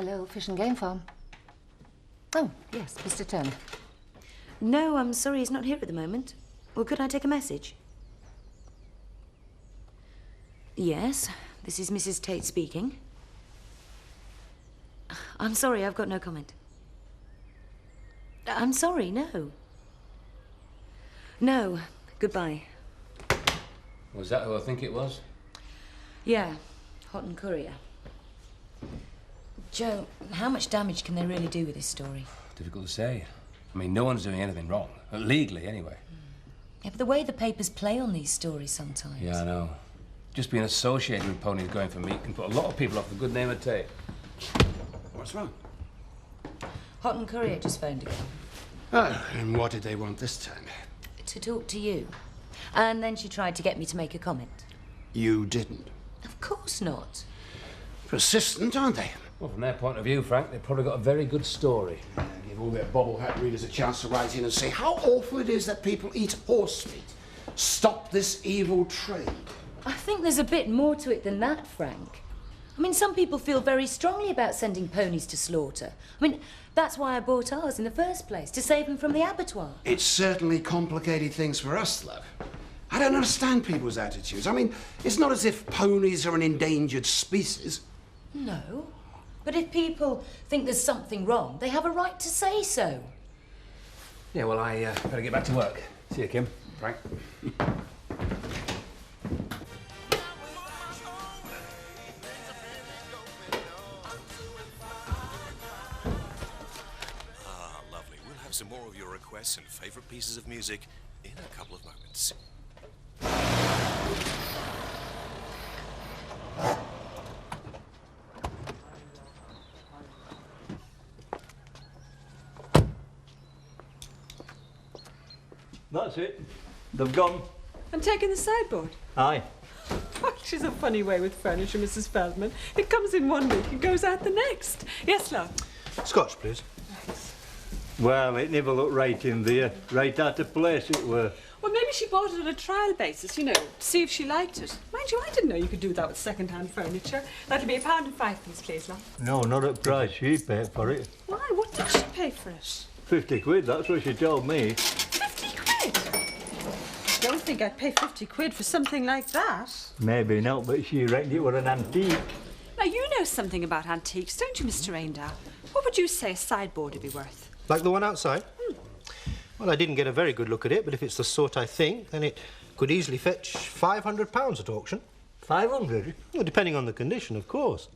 Hello, Fish and Game Farm. Oh, yes, Mr. Turner. No, I'm sorry he's not here at the moment. Well, could I take a message? Yes, this is Mrs. Tate speaking. I'm sorry, I've got no comment. I'm sorry, no. No, goodbye. Was that who I think it was? Yeah, Houghton Courier. Joe, how much damage can they really do with this story? Difficult to say. I mean, no one's doing anything wrong. Legally, anyway. Yeah, but the way the papers play on these stories sometimes. Yeah, I know. Just being associated with ponies going for meat can put a lot of people off the good name of Tate. What's wrong? Houghton Courier just phoned again. Oh, and what did they want this time? To talk to you. And then she tried to get me to make a comment. You didn't. Of course not. Persistent, aren't they? Well, from their point of view, Frank, they've probably got a very good story. Give all their bobble hat readers a chance to write in and say how awful it is that people eat horse meat. Stop this evil trade. I think there's a bit more to it than that, Frank. I mean, some people feel very strongly about sending ponies to slaughter. I mean, that's why I bought ours in the first place, to save them from the abattoir. It certainly complicated things for us, love. I don't understand people's attitudes. I mean, it's not as if ponies are an endangered species. No. But if people think there's something wrong, they have a right to say so. Yeah, well, I better get back to work. See you, Kim. Frank. Lovely. We'll have some more of your requests and favourite pieces of music in a couple of moments. That's it. They've gone. And taken the sideboard? Aye. She's a funny way with furniture, Mrs. Feldman. It comes in one week and goes out the next. Yes, love? Scotch, please. Well, it never looked right in there. Right out of place it were. Well, maybe she bought it on a trial basis, you know, to see if she liked it. Mind you, I didn't know you could do that with second-hand furniture. That'll be £1.05, please, love. No, not at price she paid for it. Why? What did she pay for it? 50 quid, that's what she told me. 50 quid? I don't think I'd pay 50 quid for something like that. Maybe not, but she reckoned it were an antique. Now, you know something about antiques, don't you, Mr. Emmerdale? What would you say a sideboard would be worth? Like the one outside? Well, I didn't get a very good look at it, but if it's the sort I think, then it could easily fetch £500 at auction. 500? Well, depending on the condition, of course.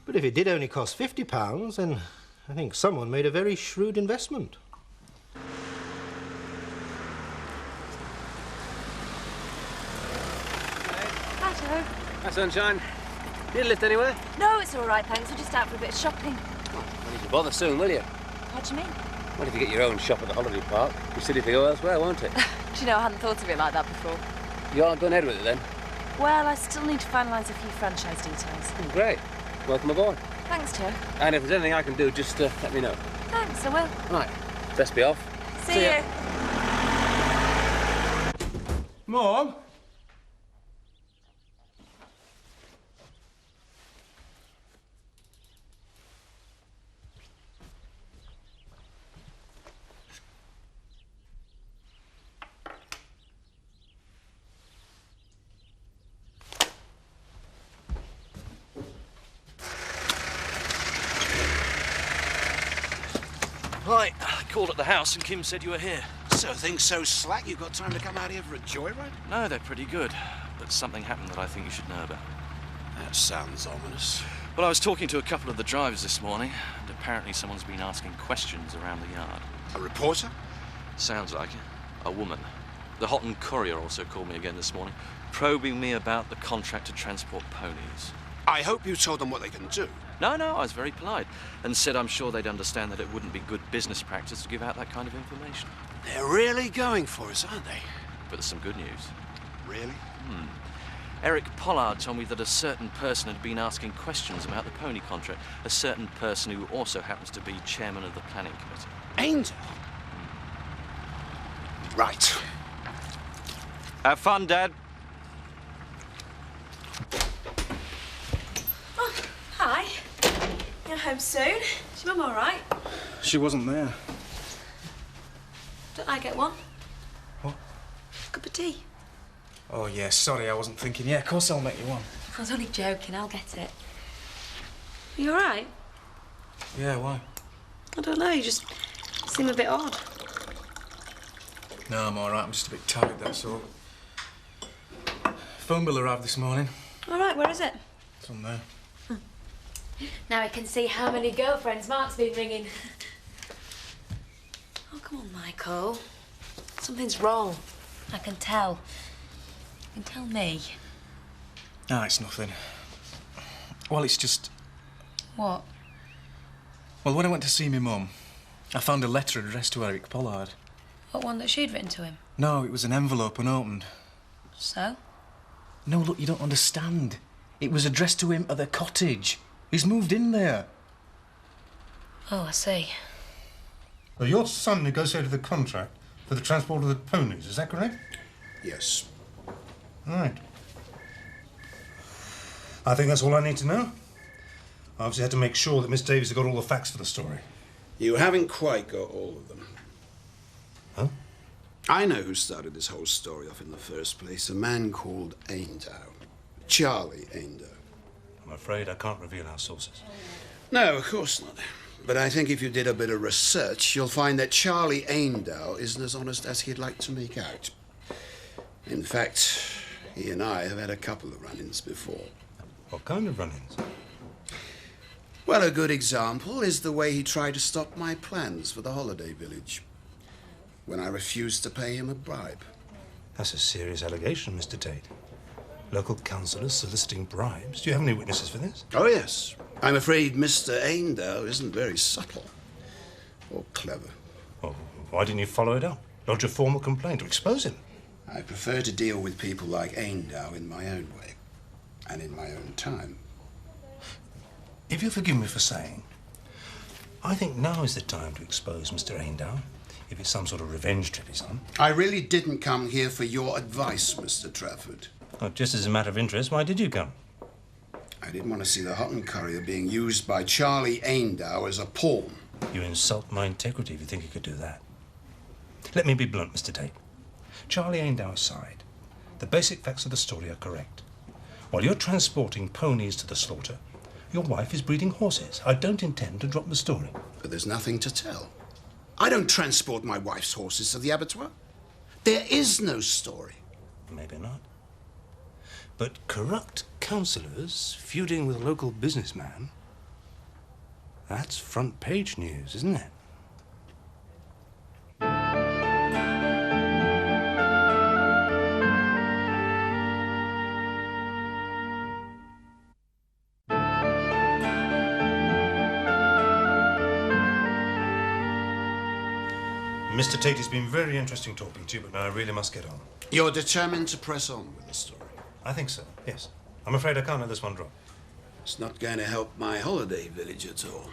But if it did only cost £50, then I think someone made a very shrewd investment. Hi, Joe. Hi, sunshine. Did you lift anywhere? No, it's all right, thanks. We're just out for a bit of shopping. Well, you need to bother soon, will you? What do you mean? Well, if you get your own shop at the holiday park, you're silly to go elsewhere, won't it? Do you know, I hadn't thought of it like that before. You aren't going ahead with it, then? Well, I still need to finalise a few franchise details. Oh, great. Welcome aboard. Thanks, Joe. And if there's anything I can do, just let me know. Thanks, I will. Right. Best be off. See you. Mom? Right, I called at the house and Kim said you were here. So things so slack you've got time to come out here for a joyride? No, they're pretty good. But something happened that I think you should know about. That sounds ominous. Well, I was talking to a couple of the drivers this morning, and apparently someone's been asking questions around the yard. A reporter? Sounds like it. A woman. The Houghton Courier also called me again this morning, probing me about the contract to transport ponies. I hope you told them what they can do. No, I was very polite, and said I'm sure they'd understand that it wouldn't be good business practice to give out that kind of information. They're really going for us, aren't they? But there's some good news. Really? Eric Pollard told me that a certain person had been asking questions about the pony contract. A certain person who also happens to be chairman of the planning committee. Angel? Right. Have fun, Dad. Oh, hi. Yeah. home soon. Is your mum all right? She wasn't there. Don't I get one? What? Cup of tea. Oh, yeah, sorry, I wasn't thinking. Yeah, of course I'll make you one. I was only joking. I'll get it. You all right? Yeah, why? I don't know. You just seem a bit odd. No, I'm all right. I'm just a bit tired, that's all. Phone bill arrived this morning. All right. Where is it? It's on there. Now I can see how many girlfriends Mark's been ringing. Oh, come on, Michael. Something's wrong. I can tell. You can tell me. No, it's nothing. Well, it's just... What? Well, when I went to see my mum, I found a letter addressed to Eric Pollard. What, one that she'd written to him? No, it was an envelope unopened. So? No, look, you don't understand. It was addressed to him at the cottage. He's moved in there. Oh, I see. Well, your son negotiated the contract for the transport of the ponies, is that correct? Yes. Right. I think that's all I need to know. I obviously had to make sure that Miss Davies had got all the facts for the story. You haven't quite got all of them. Huh? I know who started this whole story off in the first place. A man called Emmerdale. Charlie Emmerdale. I'm afraid I can't reveal our sources. No, of course not. But I think if you did a bit of research, you'll find that Charlie Emmerdale isn't as honest as he'd like to make out. In fact, he and I have had a couple of run-ins before. What kind of run-ins? Well, a good example is the way he tried to stop my plans for the holiday village when I refused to pay him a bribe. That's a serious allegation, Mr. Tate. Local councillors soliciting bribes. Do you have any witnesses for this? Oh, yes. I'm afraid Mr. Emmerdale isn't very subtle or clever. Well, why didn't you follow it up? Lodge a formal complaint or expose him? I prefer to deal with people like Emmerdale in my own way and in my own time. If you'll forgive me for saying, I think now is the time to expose Mr. Emmerdale, if it's some sort of revenge trip he's on. I really didn't come here for your advice, Mr. Trafford. Well, just as a matter of interest, why did you come? I didn't want to see the Houghton courier being used by Charlie Emmerdale as a pawn. You insult my integrity if you think you could do that. Let me be blunt, Mr. Tate. Charlie Emmerdale aside, the basic facts of the story are correct. While you're transporting ponies to the slaughter, your wife is breeding horses. I don't intend to drop the story. But there's nothing to tell. I don't transport my wife's horses to the abattoir. There is no story. Maybe not. But corrupt councillors feuding with a local businessman, that's front page news, isn't it? Mr. Tate, it's been very interesting talking to you, but now I really must get on. You're determined to press on with the story? I think so, yes. I'm afraid I can't let this one drop. It's not going to help my holiday village at all.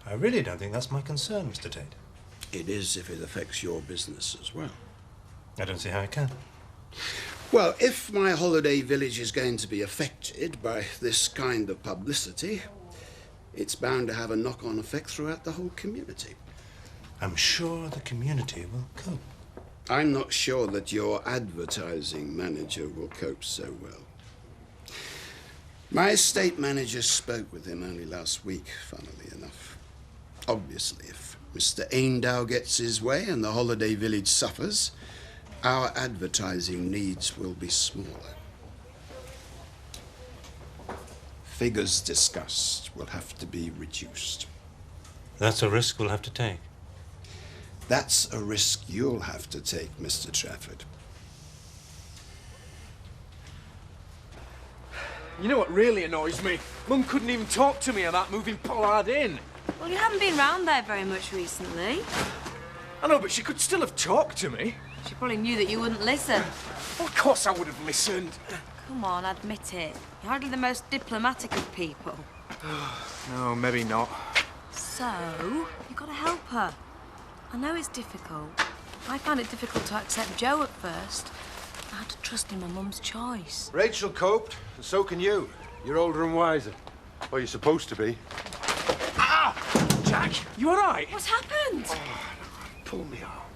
I really don't think that's my concern, Mr. Tate. It is if it affects your business as well. I don't see how it can. Well, if my holiday village is going to be affected by this kind of publicity, it's bound to have a knock-on effect throughout the whole community. I'm sure the community will cope. I'm not sure that your advertising manager will cope so well. My estate manager spoke with him only last week, funnily enough. Obviously, if Mr. Emmerdale gets his way and the holiday village suffers, our advertising needs will be smaller. Figures discussed will have to be reduced. That's a risk we'll have to take. That's a risk you'll have to take, Mr. Trafford. You know what really annoys me? Mum couldn't even talk to me about moving Pollard in. Well, you haven't been round there very much recently. I know, but she could still have talked to me. She probably knew that you wouldn't listen. Well, of course I would have listened. Come on, admit it. You're hardly the most diplomatic of people. No, maybe not. So, you've got to help her. I know it's difficult. I found it difficult to accept Joe at first. I had to trust in my mum's choice. Rachel coped, and so can you. You're older and wiser. Well, you're supposed to be. Jack, you all right? What's happened? Pull me out.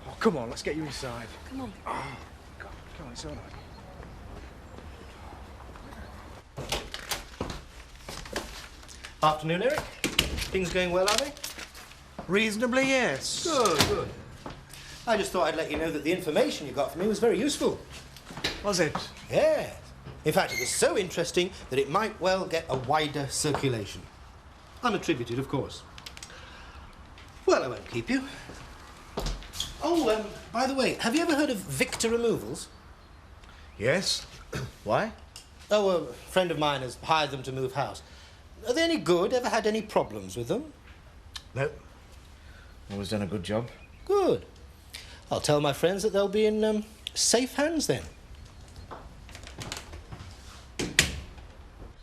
Oh, come on, let's get you inside. Come on. Oh, God, come on, it's all right. Afternoon, Eric. Things going well, are they? Reasonably, yes. Good, good. I just thought I'd let you know that the information you got from me was very useful. Was it? Yeah. In fact, it was so interesting that it might well get a wider circulation. Unattributed, of course. Well, I won't keep you. Oh, by the way, have you ever heard of Victor Removals? Yes. Why? Oh, a friend of mine has hired them to move house. Are they any good? Ever had any problems with them? No. Always done a good job. Good. I'll tell my friends that they'll be in safe hands then.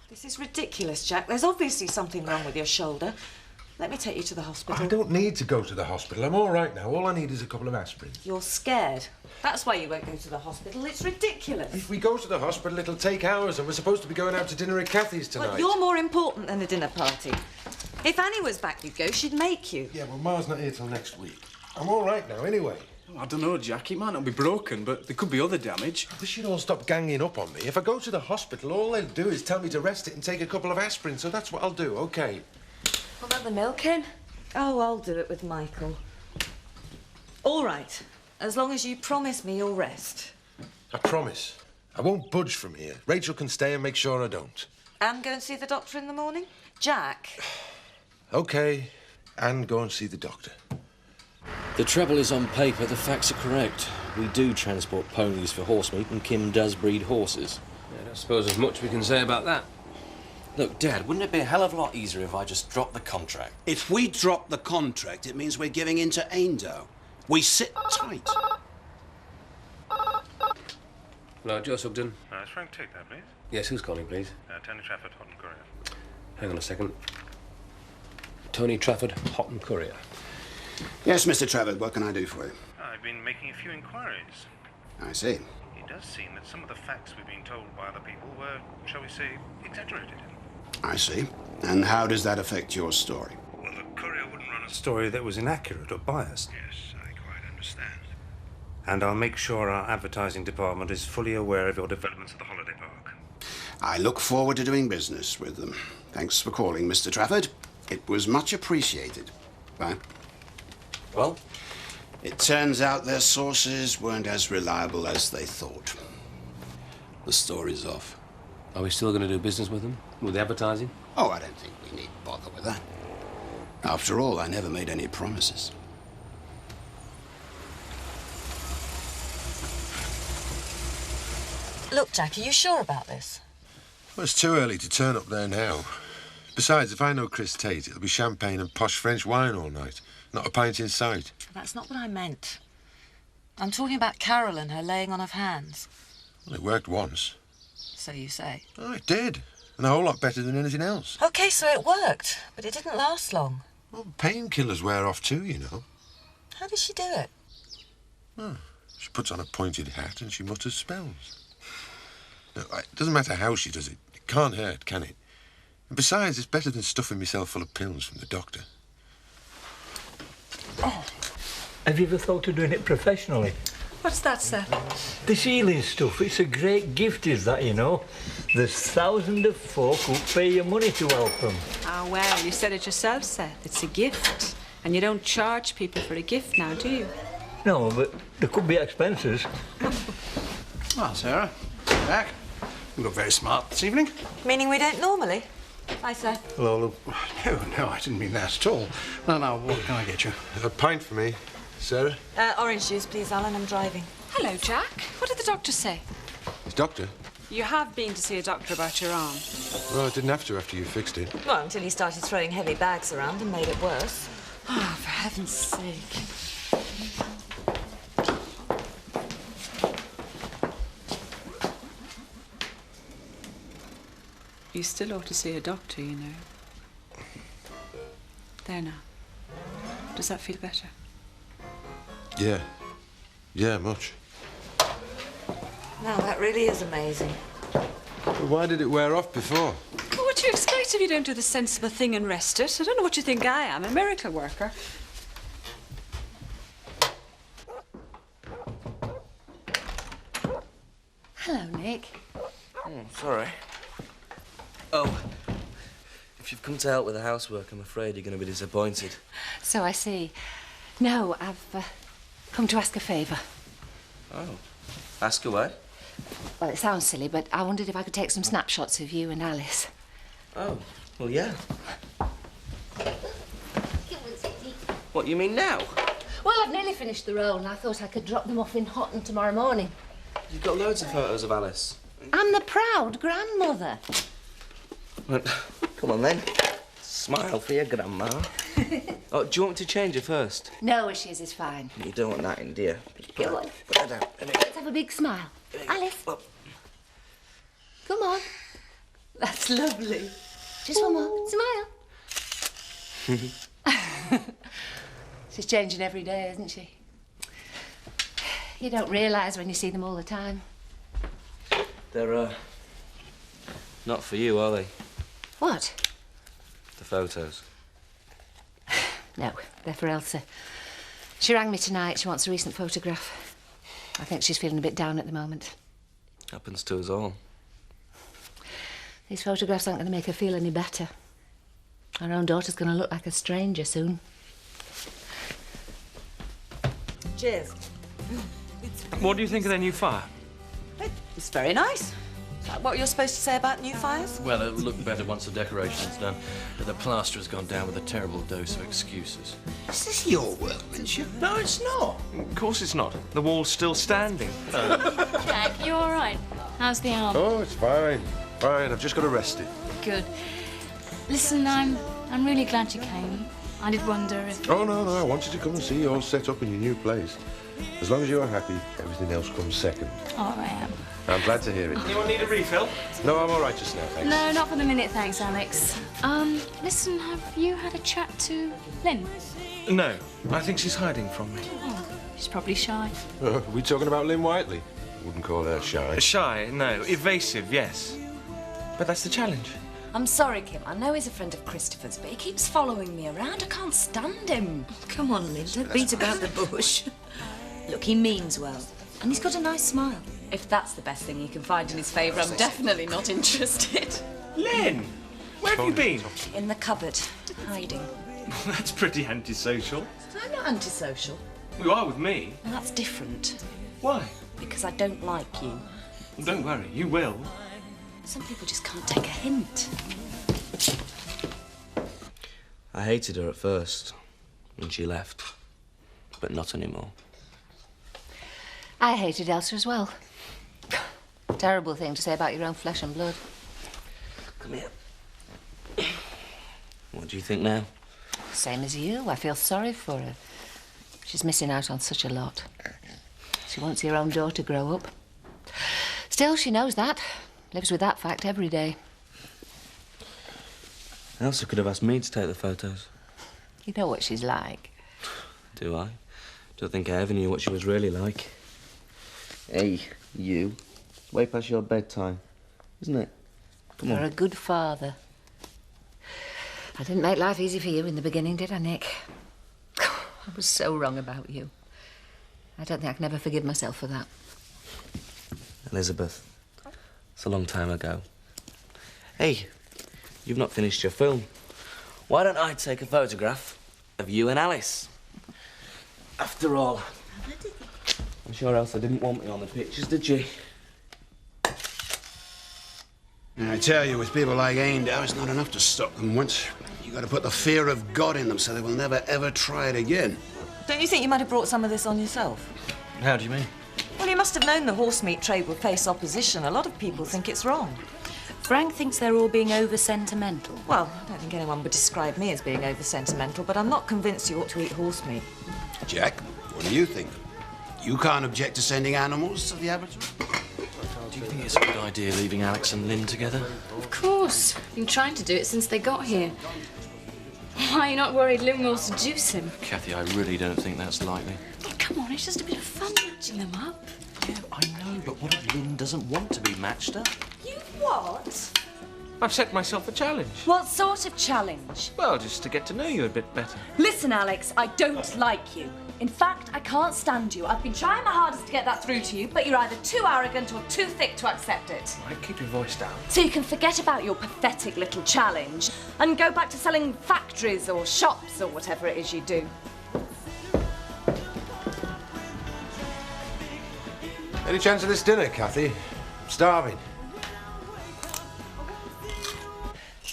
This is ridiculous, Jack. There's obviously something wrong with your shoulder. Let me take you to the hospital. I don't need to go to the hospital. I'm all right now. All I need is a couple of aspirin. You're scared. That's why you won't go to the hospital. It's ridiculous. If we go to the hospital, it'll take hours, and we're supposed to be going out to dinner at Kathy's tonight. Well, you're more important than a dinner party. If Annie was back, you'd go. She'd make you. Yeah, well, Ma's not here till next week. I'm all right now, anyway. Oh, I don't know, Jack. It might not be broken, but there could be other damage. They should all stop ganging up on me. If I go to the hospital, all they'll do is tell me to rest it and take a couple of aspirin, so that's what I'll do, OK? What about the milk in? Oh, I'll do it with Michael. All right. As long as you promise me you'll rest. I promise. I won't budge from here. Rachel can stay and make sure I don't. And go and see the doctor in the morning? Jack? OK, and go and see the doctor. The trouble is, on paper, the facts are correct. We do transport ponies for horse meat, and Kim does breed horses. I don't suppose there's much we can say about that. Look, Dad, wouldn't it be a hell of a lot easier if I just dropped the contract? If we drop the contract, it means we're giving in to Emmerdale. We sit tight. Hello, Joe Sugden. Is Frank Tate there, please? Yes, who's calling, please? Tony Trafford, Hot and Courier. Hang on a second. Tony Trafford, Hot and Courier. Yes, Mr. Trafford, what can I do for you? I've been making a few inquiries. I see. It does seem that some of the facts we've been told by other people were, shall we say, exaggerated. I see. And how does that affect your story? Well, the Courier wouldn't run a story that was inaccurate or biased. Yes, I quite understand. And I'll make sure our advertising department is fully aware of your developments at the holiday park. I look forward to doing business with them. Thanks for calling, Mr. Trafford. It was much appreciated. Bye. Well? It turns out their sources weren't as reliable as they thought. The story's off. Are we still going to do business with them? With the advertising? Oh, I don't think we need bother with that. After all, I never made any promises. Look, Jack, are you sure about this? Well, it's too early to turn up there now. Besides, if I know Chris Tate, it'll be champagne and posh French wine all night. Not a pint in sight. That's not what I meant. I'm talking about Carol and her laying on of hands. Well, it worked once. So you say. Oh, it did. And a whole lot better than anything else. OK, so it worked, but it didn't last long. Well, painkillers wear off too, you know. How did she do it? Oh, she puts on a pointed hat and she mutters spells. No, it doesn't matter how she does it. It can't hurt, can it? And besides, it's better than stuffing myself full of pills from the doctor. Oh. Have you ever thought of doing it professionally? What's that, sir? The healing stuff, it's a great gift, is that, you know? There's thousands of folk who pay you money to help them. Ah, well, you said it yourself, Seth. It's a gift. And you don't charge people for a gift now, do you? No, but there could be expenses. Well, Sarah, Jack, you look very smart this evening. Meaning we don't normally? Hi, sir. Hello, Lou. No, I didn't mean that at all. No, what can I get you? A pint for me, Sarah. Orange juice, please, Alan. I'm driving. Hello, Jack. What did the doctor say? His doctor? You have been to see a doctor about your arm. Well, I didn't have to after you fixed it. Well, until he started throwing heavy bags around and made it worse. Oh, for heaven's sake. You still ought to see a doctor, you know. There now. Does that feel better? Yeah. Yeah, much. Now, that really is amazing. But why did it wear off before? Well, what do you expect? right if you don't do the sensible thing and rest it. I don't know what you think I am, a miracle worker. Hello, Nick. Oh, sorry. Oh, if you've come to help with the housework, I'm afraid you're going to be disappointed. So I see. No, I've come to ask a favour. Oh, ask away. Well, it sounds silly, but I wondered if I could take some snapshots of you and Alice. Oh, well, yeah. What, you mean now? Well, I've nearly finished the roll and I thought I could drop them off in Houghton tomorrow morning. You've got loads of photos of Alice. I'm the proud grandmother. Well, come on, then. Smile for your grandma. Oh, do you want me to change her first? No, as she is fine. You don't want that in, do you? Go on. Put her down. Let's have a big smile. Alice. Come on. That's lovely. Just one more. Smile. She's changing every day, isn't she? You don't realise when you see them all the time. They're, not for you, are they? What? The photos. No, they're for Elsa. She rang me tonight. She wants a recent photograph. I think she's feeling a bit down at the moment. Happens to us all. These photographs aren't going to make her feel any better. Her own daughter's going to look like a stranger soon. Cheers. What do you think of their new fire? It's very nice. Is that what you're supposed to say about new fires? Well, it'll look better once the decoration's done. But the plaster has gone down with a terrible dose of excuses. Is this your workmanship? No, it's not. Of course it's not. The wall's still standing. Jack, you all right? How's the arm? Oh, it's fine. Fine, I've just got to rest it. Good. Listen, I'm really glad you came. I did wonder if... Oh, no, I wanted to come and see you all set up in your new place. As long as you're happy, everything else comes second. Oh, I am. I'm glad to hear it. Anyone need a refill? No, I'm all right just now, thanks. No, not for the minute, thanks, Alex. Listen, have you had a chat to Lynn? No, I think she's hiding from me. Oh, she's probably shy. Are we talking about Lynn Whiteley? Wouldn't call her shy. Shy, no. Evasive, yes. But that's the challenge. I'm sorry, Kim. I know he's a friend of Christopher's, but he keeps following me around. I can't stand him. Come on, Lynn, don't beat about the bush. Look, he means well. And he's got a nice smile. If that's the best thing you can find in his favour, I'm definitely not interested. Lynn! Where have you been? In the cupboard, hiding. That's pretty antisocial. I'm not antisocial. You are with me. Well, that's different. Why? Because I don't like you. Well, don't worry, you will. Some people just can't take a hint. I hated her at first, when she left. But not anymore. I hated Elsa as well. Terrible thing to say about your own flesh and blood. Come here. What do you think now? Same as you. I feel sorry for her. She's missing out on such a lot. She wants her own daughter grow up. Still, she knows that. Lives with that fact every day. Elsa could have asked me to take the photos. You know what she's like. Do I? Don't think I ever knew what she was really like. Hey, you. It's way past your bedtime, isn't it? Come on. You're a good father. I didn't make life easy for you in the beginning, did I, Nick? I was so wrong about you. I don't think I can ever forgive myself for that. Elizabeth, it's a long time ago. Hey, you've not finished your film. Why don't I take a photograph of you and Alice? After all, I'm sure Elsa didn't want me on the pictures, did she? I tell you, with people like Emmerdale, it's not enough to stop them once. You've got to put the fear of God in them so they will never, ever try it again. Don't you think you might have brought some of this on yourself? How do you mean? Well, you must have known the horse meat trade would face opposition. A lot of people think it's wrong. Frank thinks they're all being over-sentimental. Well, I don't think anyone would describe me as being over-sentimental, but I'm not convinced you ought to eat horse meat. Jack, what do you think? You can't object to sending animals to the abattoir? Do you think it's a good idea leaving Alex and Lynn together? Of course. Been trying to do it since they got here. Why are you not worried Lynn will seduce him? Kathy, I really don't think that's likely. Come on, it's just a bit of fun matching them up. Yeah, I know, but what if Lynn doesn't want to be matched up? You what? I've set myself a challenge. What sort of challenge? Well, just to get to know you a bit better. Listen, Alex, I don't like you. In fact, I can't stand you. I've been trying my hardest to get that through to you, but you're either too arrogant or too thick to accept it. Right, keep your voice down. So you can forget about your pathetic little challenge and go back to selling factories or shops or whatever it is you do. Any chance of this dinner, Kathy? I'm starving.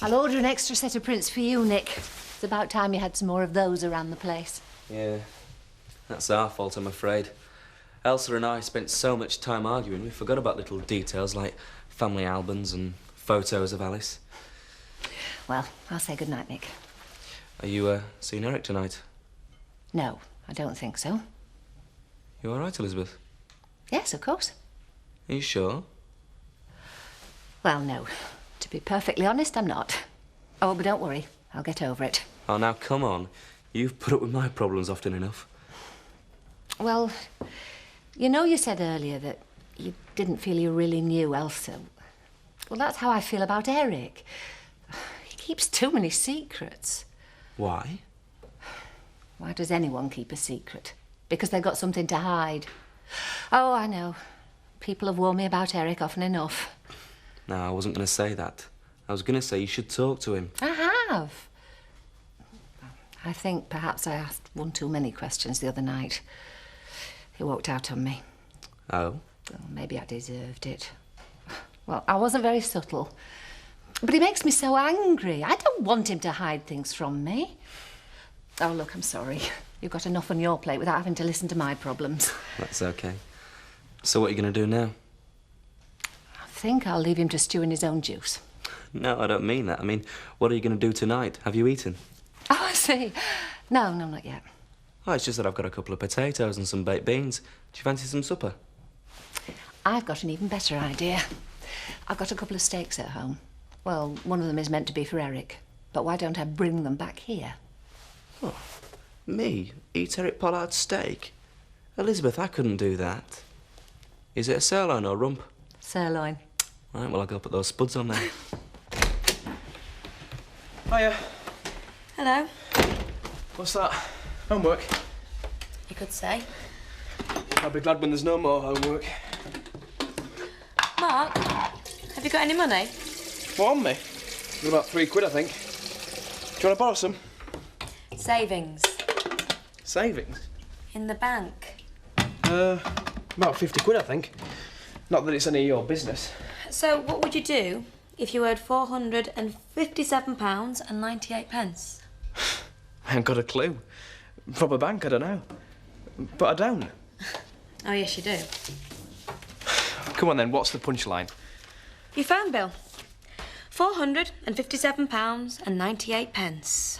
I'll order an extra set of prints for you, Nick. It's about time you had some more of those around the place. Yeah, that's our fault, I'm afraid. Elsa and I spent so much time arguing, we forgot about little details like family albums and photos of Alice. Well, I'll say goodnight, Nick. Are you, seeing Eric tonight? No, I don't think so. You all right, Elizabeth? Yes, of course. Are you sure? Well, no. To be perfectly honest, I'm not. Oh, but don't worry. I'll get over it. Oh, now, come on. You've put up with my problems often enough. Well, you know you said earlier that you didn't feel you really knew Elsa. Well, that's how I feel about Eric. He keeps too many secrets. Why? Why does anyone keep a secret? Because they've got something to hide. Oh, I know. People have warned me about Eric often enough. No, I wasn't going to say that. I was going to say you should talk to him. I have. I think perhaps I asked one too many questions the other night. He walked out on me. Oh? Well, maybe I deserved it. Well, I wasn't very subtle. But he makes me so angry. I don't want him to hide things from me. Oh, look, I'm sorry. You've got enough on your plate without having to listen to my problems. That's okay. So what are you going to do now? I think I'll leave him to stew in his own juice. No, I don't mean that. I mean, what are you going to do tonight? Have you eaten? Oh, I see. No, not yet. Oh, it's just that I've got a couple of potatoes and some baked beans. Do you fancy some supper? I've got an even better idea. I've got a couple of steaks at home. Well, one of them is meant to be for Eric. But why don't I bring them back here? Oh, me? Eat Eric Pollard's steak? Elizabeth, I couldn't do that. Is it a sirloin or rump? Sirloin. Right, well, I'll go put those spuds on there. Hiya. Hello. What's that? Homework? You could say. I'll be glad when there's no more homework. Mark, have you got any money? What, on me? Got about £3, I think. Do you want to borrow some? Savings. Savings? In the bank. About £50, I think. Not that it's any of your business. So what would you do if you owed £457.98? I haven't got a clue. From a bank, I don't know. But I don't. Oh, yes, you do. Come on then, what's the punchline? Your phone bill. £457.98.